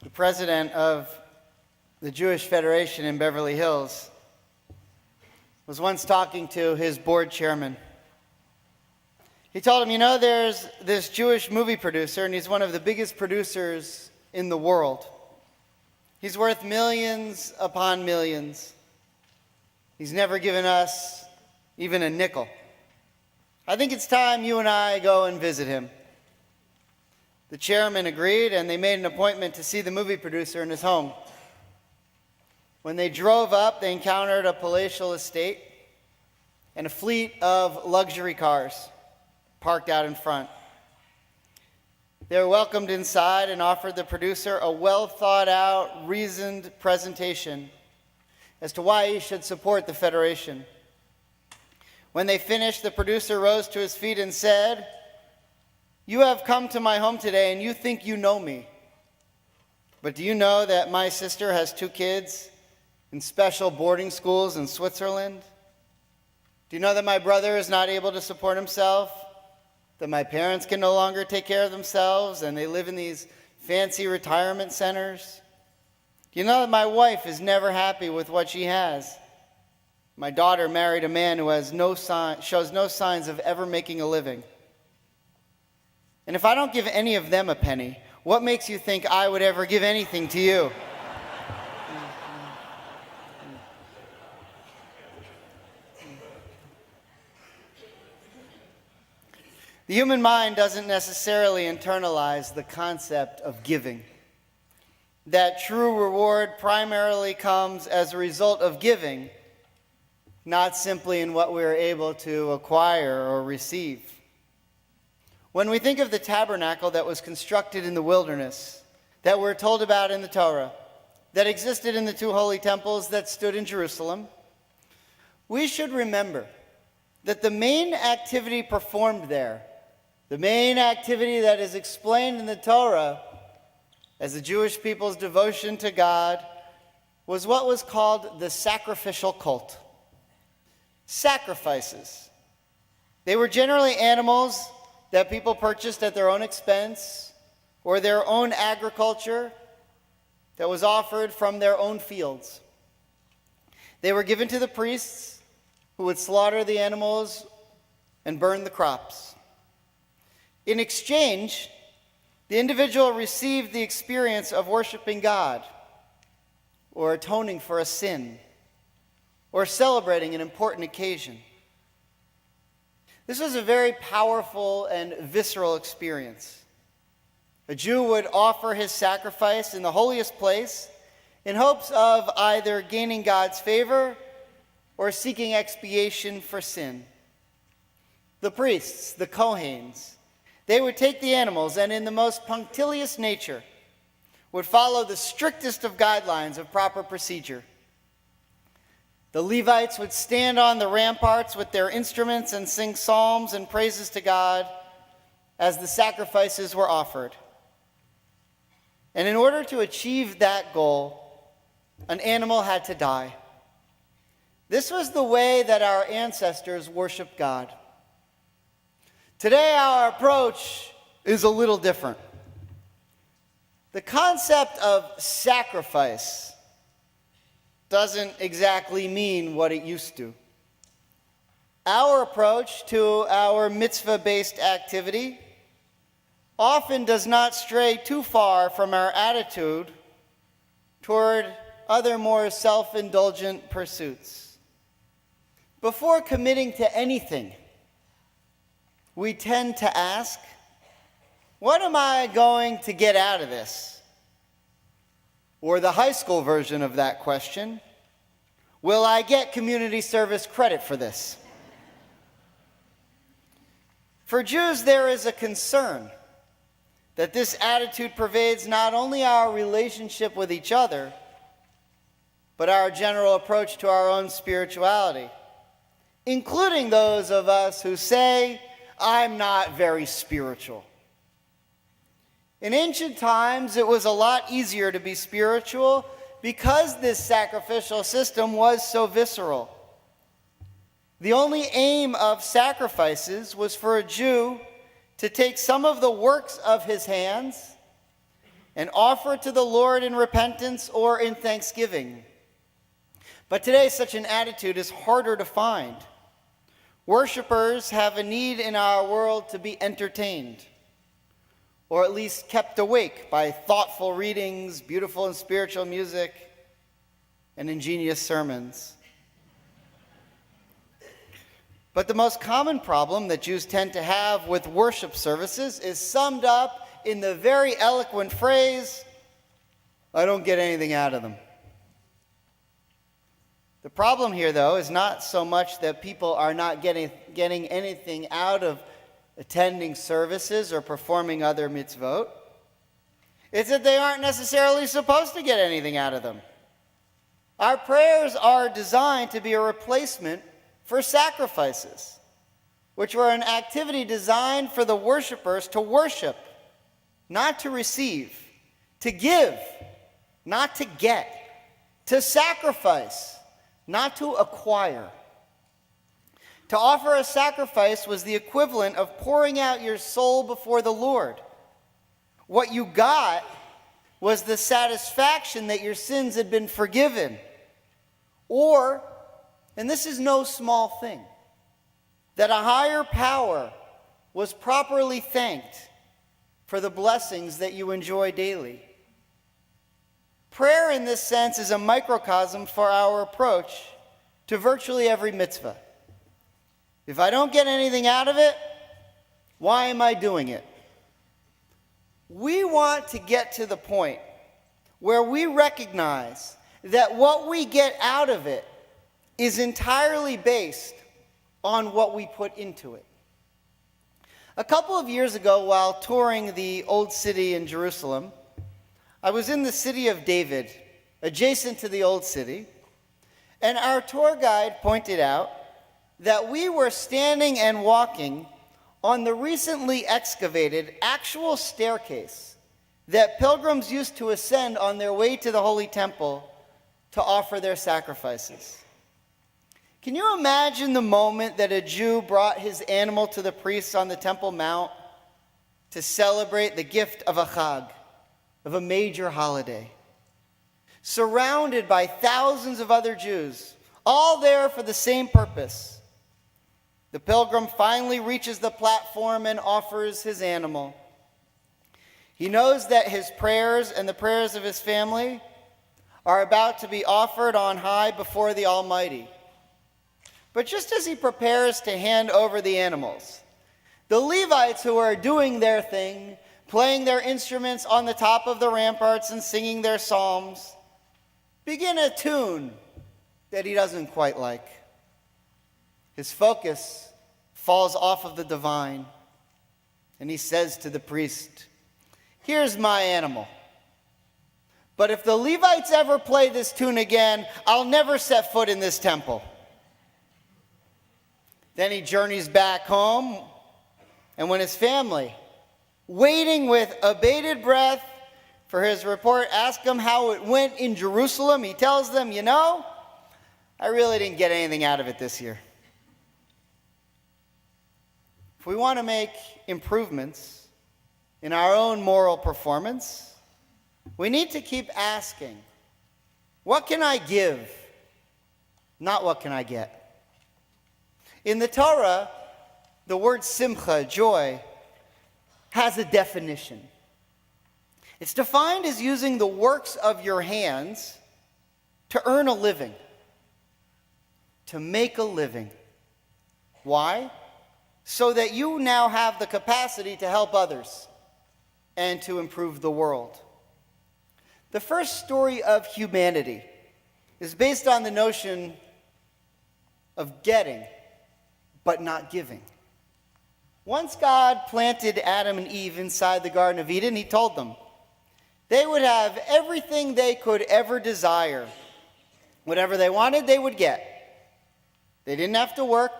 the president of the Jewish Federation in Beverly Hills, was once talking to his board chairman. He told him, there's this Jewish movie producer, and he's one of the biggest producers in the world. He's worth millions upon millions. He's never given us even a nickel. I think it's time you and I go and visit him. The chairman agreed, and they made an appointment to see the movie producer in his home. When they drove up, they encountered a palatial estate and a fleet of luxury cars parked out in front. They were welcomed inside and offered the producer a well-thought-out, reasoned presentation as to why he should support the Federation. When they finished, the producer rose to his feet and said, "You have come to my home today and you think you know me. But do you know that my sister has 2 kids in special boarding schools in Switzerland? Do you know that my brother is not able to support himself? That my parents can no longer take care of themselves and they live in these fancy retirement centers? Do you know that my wife is never happy with what she has? My daughter married a man who shows no signs of ever making a living. And if I don't give any of them a penny, what makes you think I would ever give anything to you?" The human mind doesn't necessarily internalize the concept of giving. That true reward primarily comes as a result of giving, not simply in what we are able to acquire or receive. When we think of the tabernacle that was constructed in the wilderness, that we're told about in the Torah, that existed in the 2 holy temples that stood in Jerusalem, we should remember that the main activity performed there, the main activity that is explained in the Torah as the Jewish people's devotion to God, was what was called the sacrificial cult. Sacrifices. They were generally animals that people purchased at their own expense or their own agriculture that was offered from their own fields. They were given to the priests who would slaughter the animals and burn the crops. In exchange, the individual received the experience of worshiping God, or atoning for a sin, or celebrating an important occasion. This was a very powerful and visceral experience. A Jew would offer his sacrifice in the holiest place in hopes of either gaining God's favor or seeking expiation for sin. The priests, the Kohanes, they would take the animals and in the most punctilious nature would follow the strictest of guidelines of proper procedure. The Levites would stand on the ramparts with their instruments and sing psalms and praises to God as the sacrifices were offered. And in order to achieve that goal, an animal had to die. This was the way that our ancestors worshiped God. Today, our approach is a little different. The concept of sacrifice doesn't exactly mean what it used to. Our approach to our mitzvah-based activity often does not stray too far from our attitude toward other more self-indulgent pursuits. Before committing to anything, we tend to ask, what am I going to get out of this? Or the high school version of that question, will I get community service credit for this? For Jews, there is a concern that this attitude pervades not only our relationship with each other, but our general approach to our own spirituality, including those of us who say, I'm not very spiritual. In ancient times, it was a lot easier to be spiritual because this sacrificial system was so visceral. The only aim of sacrifices was for a Jew to take some of the works of his hands and offer to the Lord in repentance or in thanksgiving. But today, such an attitude is harder to find. Worshippers have a need in our world to be entertained, or at least kept awake by thoughtful readings, beautiful and spiritual music, and ingenious sermons. But the most common problem that Jews tend to have with worship services is summed up in the very eloquent phrase, "I don't get anything out of them." The problem here, though, is not so much that people are not getting anything out of attending services or performing other mitzvot. It's that they aren't necessarily supposed to get anything out of them. Our prayers are designed to be a replacement for sacrifices, which were an activity designed for the worshipers to worship, not to receive, to give, not to get, to sacrifice, not to acquire. To offer a sacrifice was the equivalent of pouring out your soul before the Lord. What you got was the satisfaction that your sins had been forgiven, or, and this is no small thing, that a higher power was properly thanked for the blessings that you enjoy daily. Prayer in this sense is a microcosm for our approach to virtually every mitzvah. If I don't get anything out of it, why am I doing it? We want to get to the point where we recognize that what we get out of it is entirely based on what we put into it. A couple of years ago, while touring the Old City in Jerusalem, I was in the city of David, adjacent to the Old City, and our tour guide pointed out that we were standing and walking on the recently excavated actual staircase that pilgrims used to ascend on their way to the Holy Temple to offer their sacrifices. Can you imagine the moment that a Jew brought his animal to the priests on the Temple Mount to celebrate the gift of a chag, of a major holiday, surrounded by thousands of other Jews, all there for the same purpose? The pilgrim finally reaches the platform and offers his animal. He knows that his prayers and the prayers of his family are about to be offered on high before the Almighty. But just as he prepares to hand over the animals, the Levites who are doing their thing, playing their instruments on the top of the ramparts and singing their psalms, begin a tune that he doesn't quite like. His focus falls off of the divine, and he says to the priest, "Here's my animal. But if the Levites ever play this tune again, I'll never set foot in this temple." Then he journeys back home, and when his family, waiting with abated breath for his report, ask him how it went in Jerusalem, he tells them, I really didn't get anything out of it this year. If we want to make improvements in our own moral performance, we need to keep asking, what can I give, not what can I get? In the Torah, the word simcha, joy, has a definition. It's defined as using the works of your hands to earn a living, to make a living. Why? So that you now have the capacity to help others and to improve the world. The first story of humanity is based on the notion of getting, but not giving. Once God planted Adam and Eve inside the Garden of Eden, he told them they would have everything they could ever desire. Whatever they wanted, they would get. They didn't have to work.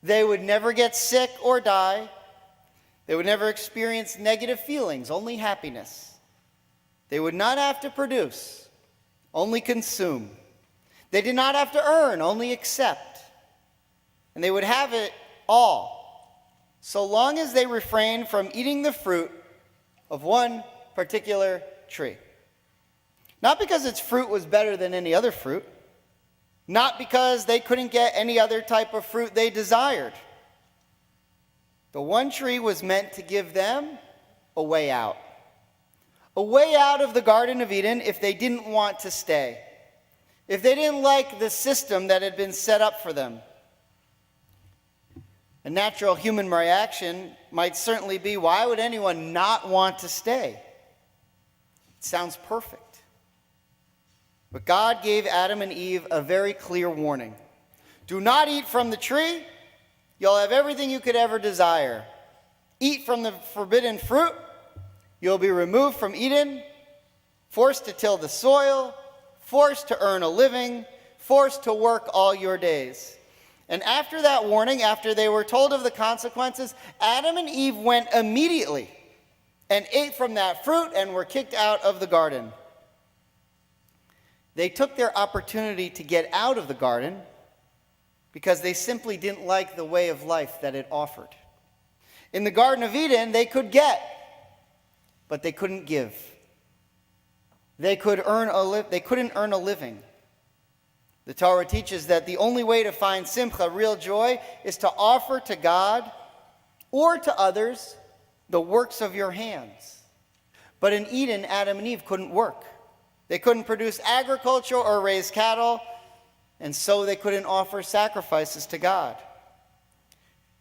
They would never get sick or die. They would never experience negative feelings, only happiness. They would not have to produce, only consume. They did not have to earn, only accept. And they would have it all, so long as they refrained from eating the fruit of one particular tree. Not because its fruit was better than any other fruit, not because they couldn't get any other type of fruit they desired. The one tree was meant to give them a way out. A way out of the Garden of Eden if they didn't want to stay. If they didn't like the system that had been set up for them. A natural human reaction might certainly be, why would anyone not want to stay? It sounds perfect. But God gave Adam and Eve a very clear warning. Do not eat from the tree. You'll have everything you could ever desire. Eat from the forbidden fruit. You'll be removed from Eden, forced to till the soil, forced to earn a living, forced to work all your days. And after that warning, after they were told of the consequences, Adam and Eve went immediately and ate from that fruit and were kicked out of the garden. They took their opportunity to get out of the garden because they simply didn't like the way of life that it offered. In the Garden of Eden, they could get, but they couldn't give. They couldn't earn a living. The Torah teaches that the only way to find simcha, real joy, is to offer to God or to others the works of your hands. But in Eden, Adam and Eve couldn't work. They couldn't produce agriculture or raise cattle, and so they couldn't offer sacrifices to God.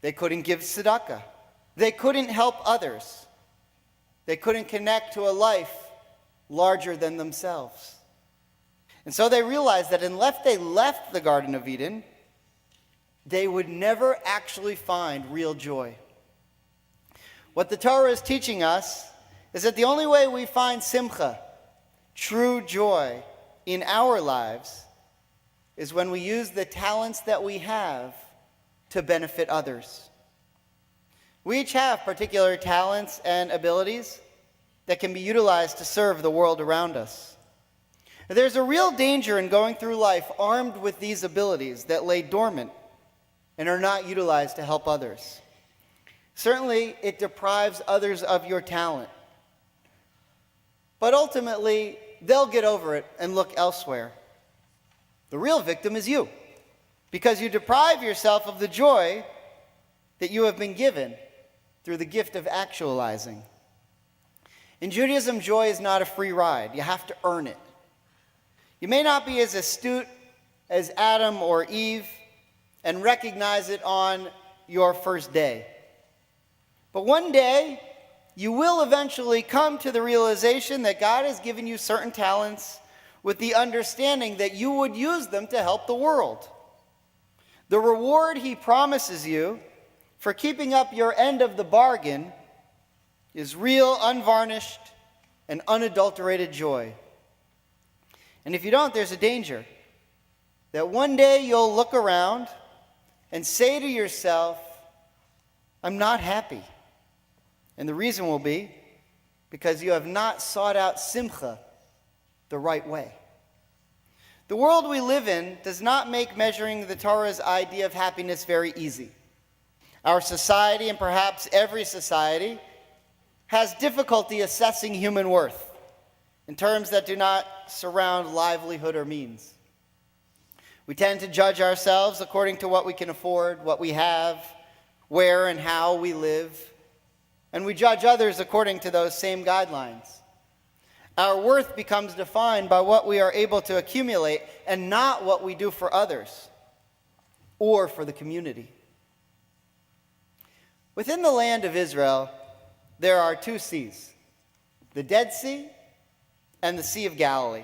They couldn't give tzedakah. They couldn't help others. They couldn't connect to a life larger than themselves. And so they realized that unless they left the Garden of Eden, they would never actually find real joy. What the Torah is teaching us is that the only way we find simcha, true joy, in our lives is when we use the talents that we have to benefit others. We each have particular talents and abilities that can be utilized to serve the world around us. There's a real danger in going through life armed with these abilities that lay dormant and are not utilized to help others. Certainly, it deprives others of your talent. But ultimately, they'll get over it and look elsewhere. The real victim is you, because you deprive yourself of the joy that you have been given through the gift of actualizing. In Judaism, joy is not a free ride. You have to earn it. You may not be as astute as Adam or Eve and recognize it on your first day. But one day, you will eventually come to the realization that God has given you certain talents with the understanding that you would use them to help the world. The reward He promises you for keeping up your end of the bargain is real, unvarnished, and unadulterated joy. And if you don't, there's a danger that one day you'll look around and say to yourself, I'm not happy. And the reason will be because you have not sought out simcha the right way. The world we live in does not make measuring the Torah's idea of happiness very easy. Our society, and perhaps every society, has difficulty assessing human worth in terms that do not surround livelihood or means. We tend to judge ourselves according to what we can afford, what we have, where and how we live, and we judge others according to those same guidelines. Our worth becomes defined by what we are able to accumulate and not what we do for others or for the community. Within the land of Israel, there are two seas, the Dead Sea and the Sea of Galilee.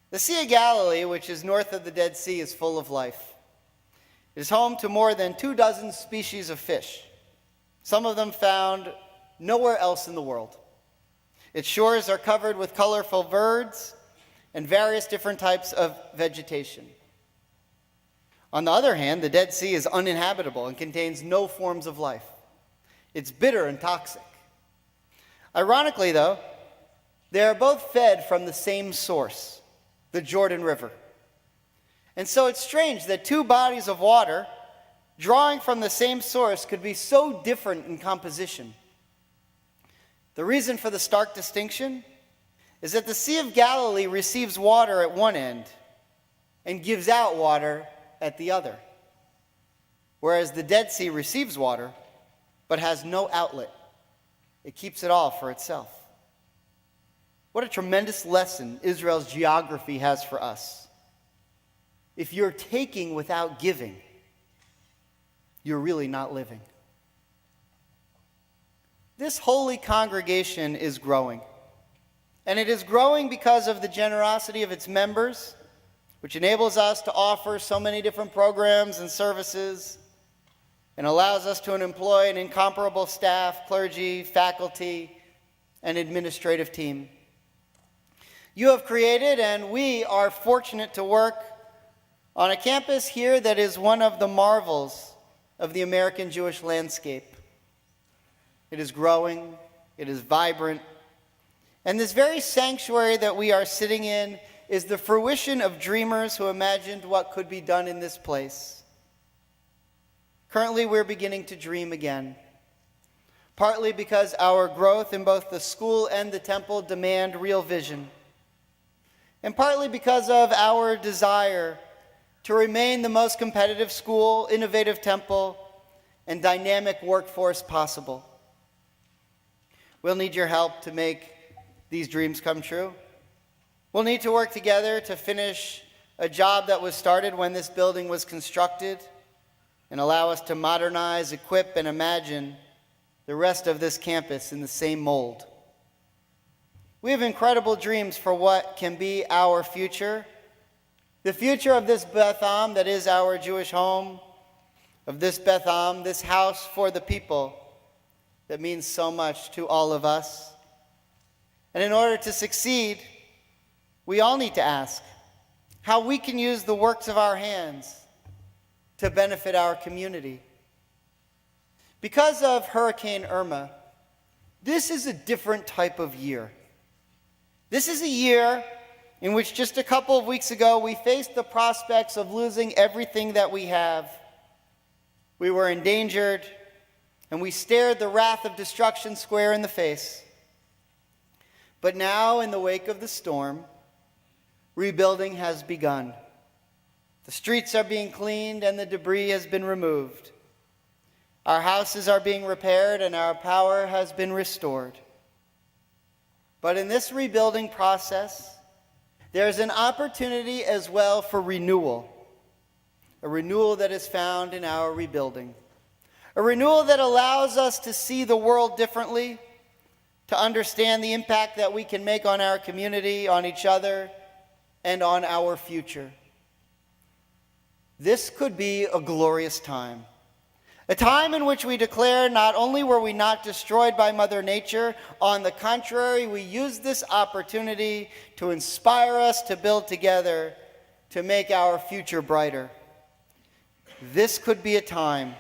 The Sea of Galilee, which is north of the Dead Sea, is full of life. It is home to more than 24 species of fish, some of them found nowhere else in the world. Its shores are covered with colorful birds and various different types of vegetation. On the other hand, the Dead Sea is uninhabitable and contains no forms of life. It's bitter and toxic. Ironically, though, they are both fed from the same source, the Jordan River. And so it's strange that two bodies of water drawing from the same source could be so different in composition. The reason for the stark distinction is that the Sea of Galilee receives water at one end and gives out water at the other, whereas the Dead Sea receives water but has no outlet. It keeps it all for itself. What a tremendous lesson Israel's geography has for us. If you're taking without giving, you're really not living. This holy congregation is growing. And it is growing because of the generosity of its members, which enables us to offer so many different programs and services, and allows us to employ an incomparable staff, clergy, faculty, and administrative team. You have created, and we are fortunate to work on a campus here that is one of the marvels of the American Jewish landscape. It is growing, it is vibrant, and this very sanctuary that we are sitting in is the fruition of dreamers who imagined what could be done in this place. Currently, we're beginning to dream again, partly because our growth in both the school and the temple demand real vision, and partly because of our desire to remain the most competitive school, innovative temple, and dynamic workforce possible. We'll need your help to make these dreams come true. We'll need to work together to finish a job that was started when this building was constructed and allow us to modernize, equip, and imagine the rest of this campus in the same mold. We have incredible dreams for what can be our future. The future of this Beth Am that is our Jewish home, of this Beth Am, this house for the people that means so much to all of us. And in order to succeed, we all need to ask how we can use the works of our hands to benefit our community. Because of Hurricane Irma, this is a different type of year. This is a year in which just a couple of weeks ago we faced the prospects of losing everything that we have. We were endangered, and we stared the wrath of destruction square in the face. But now, in the wake of the storm, rebuilding has begun. The streets are being cleaned and the debris has been removed. Our houses are being repaired and our power has been restored. But in this rebuilding process, there's an opportunity as well for renewal, a renewal that is found in our rebuilding, a renewal that allows us to see the world differently, to understand the impact that we can make on our community, on each other, and on our future. This could be a glorious time. A time in which we declare not only were we not destroyed by Mother Nature, on the contrary, we use this opportunity to inspire us to build together to make our future brighter. This could be a time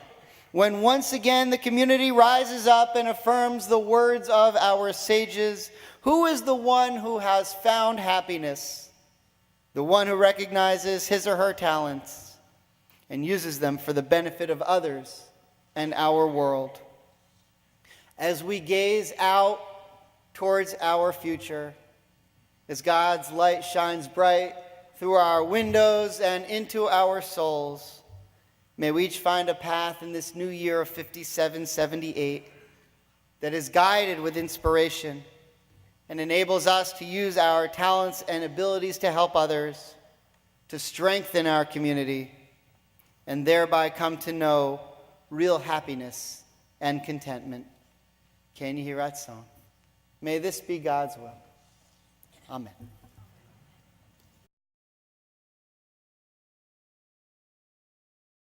when once again the community rises up and affirms the words of our sages. Who is the one who has found happiness? The one who recognizes his or her talents and uses them for the benefit of others and our world. As we gaze out towards our future, as God's light shines bright through our windows and into our souls, may we each find a path in this new year of 5778 that is guided with inspiration and enables us to use our talents and abilities to help others, to strengthen our community, and thereby come to know real happiness and contentment. Can you hear that song? May this be God's will. Amen.